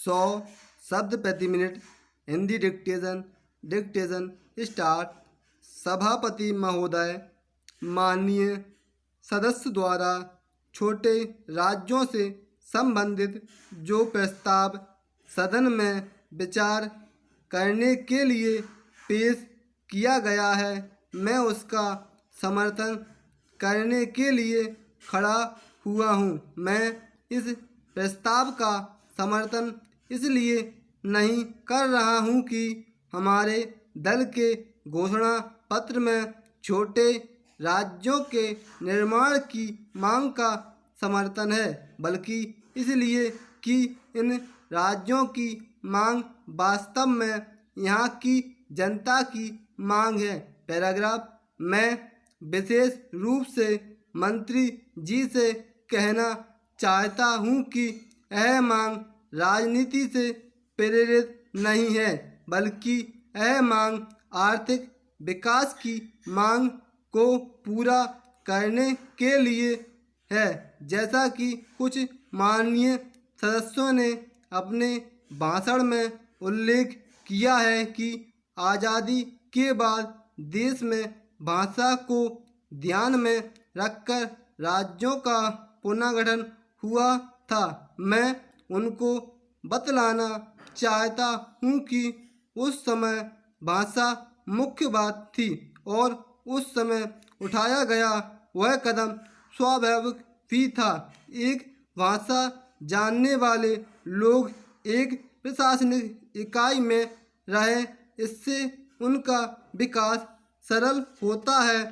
100 शब्द प्रति minute. Hindi dictation start. सभापति महोदय, माननीय सदस्य द्वारा छोटे राज्यों से संबंधित जो प्रस्ताव सदन में विचार करने के लिए पेश किया गया है, मैं उसका समर्थन करने के लिए खड़ा हुआ हूँ। मैं इस प्रस्ताव का समर्थन इसलिए नहीं कर रहा हूँ कि हमारे दल के घोषणा पत्र में छोटे राज्यों के निर्माण की मांग का समर्थन है, बल्कि इसलिए कि इन राज्यों की मांग वास्तव में यहाँ की जनता की मांग है। पैराग्राफ। मैं विशेष रूप से मंत्री जी से कहना चाहता हूँ कि यह मांग राजनीति से प्रेरित नहीं है, बल्कि यह मांग आर्थिक विकास की मांग को पूरा करने के लिए है। जैसा कि कुछ माननीय सदस्यों ने अपने भाषण में उल्लेख किया है कि आज़ादी के बाद देश में भाषा को ध्यान में रखकर राज्यों का पुनर्गठन हुआ था। मैं उनको बतलाना चाहता हूँ कि उस समय भाषा मुख्य बात थी और उस समय उठाया गया वह कदम स्वाभाविक भी था। एक भाषा जानने वाले लोग एक प्रशासनिक इकाई में रहे, इससे उनका विकास सरल होता है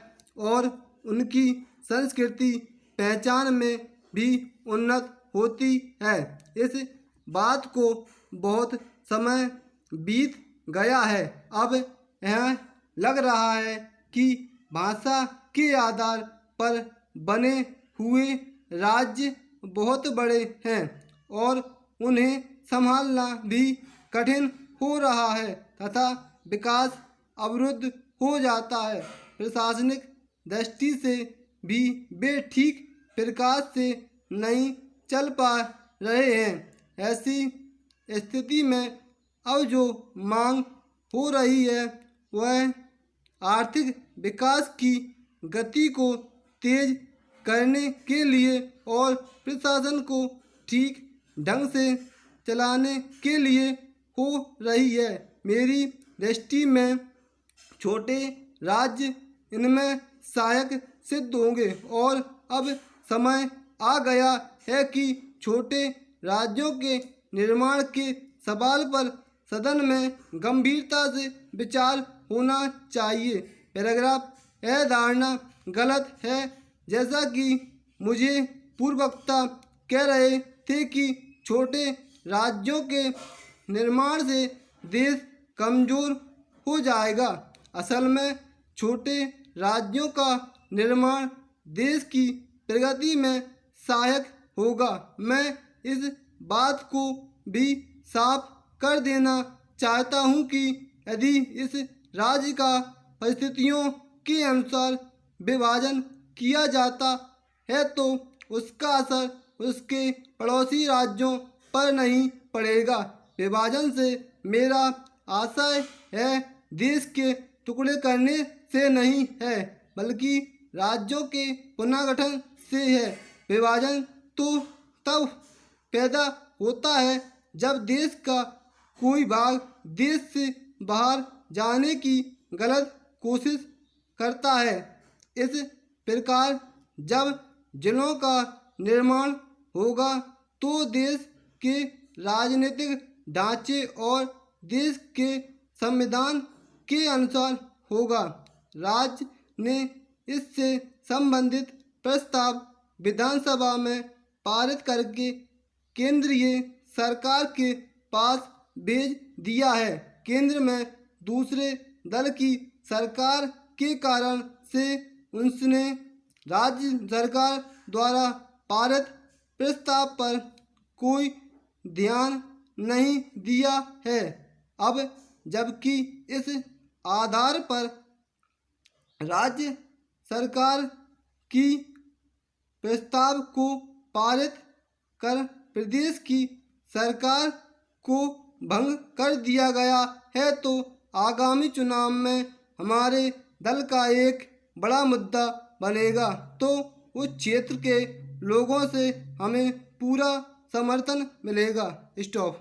और उनकी संस्कृति पहचान में भी उन्नत होती है। इस बात को बहुत समय बीत गया है। अब यह लग रहा है कि भाषा के आधार पर बने हुए राज्य बहुत बड़े हैं और उन्हें संभालना भी कठिन हो रहा है तथा विकास अवरुद्ध हो जाता है। प्रशासनिक दृष्टि से भी वे ठीक प्रकार से नहीं चल पा रहे हैं। ऐसी स्थिति में अब जो मांग हो रही है वह आर्थिक विकास की गति को तेज करने के लिए और प्रशासन को ठीक ढंग से चलाने के लिए हो रही है। मेरी दृष्टि में छोटे राज्य इनमें सहायक सिद्ध होंगे और अब समय आ गया है कि छोटे राज्यों के निर्माण के सवाल पर सदन में गंभीरता से विचार होना चाहिए। पैराग्राफ। यह धारणा गलत है। जैसा कि मुझे पूर्ववक्ता कह रहे थे कि छोटे राज्यों के निर्माण से देश कमजोर हो जाएगा। असल में छोटे राज्यों का निर्माण देश की प्रगति में सहायक होगा। मैं इस बात को भी साफ कर देना चाहता हूँ कि यदि इस राज्य का परिस्थितियों के अनुसार विभाजन किया जाता है तो उसका असर उसके पड़ोसी राज्यों पर नहीं पड़ेगा। विभाजन से मेरा आशय है देश के टुकड़े करने से नहीं है, बल्कि राज्यों के पुनर्गठन से है। विभाजन तो तब पैदा होता है जब देश का कोई भाग देश से बाहर जाने की गलत कोशिश करता है। इस प्रकार जब जिलों का निर्माण होगा तो देश के राजनीतिक ढांचे और देश के संविधान के अनुसार होगा। राज्य ने इससे संबंधित प्रस्ताव विधानसभा में पारित करके केंद्रीय सरकार के पास भेज दिया है। केंद्र में दूसरे दल की सरकार के कारण से उसने राज्य सरकार द्वारा पारित प्रस्ताव पर कोई ध्यान नहीं दिया है। अब जबकि इस आधार पर राज्य सरकार की प्रस्ताव को पारित कर प्रदेश की सरकार को भंग कर दिया गया है तो आगामी चुनाव में हमारे दल का एक बड़ा मुद्दा बनेगा। तो उस क्षेत्र के लोगों से हमें पूरा समर्थन मिलेगा। स्टॉप।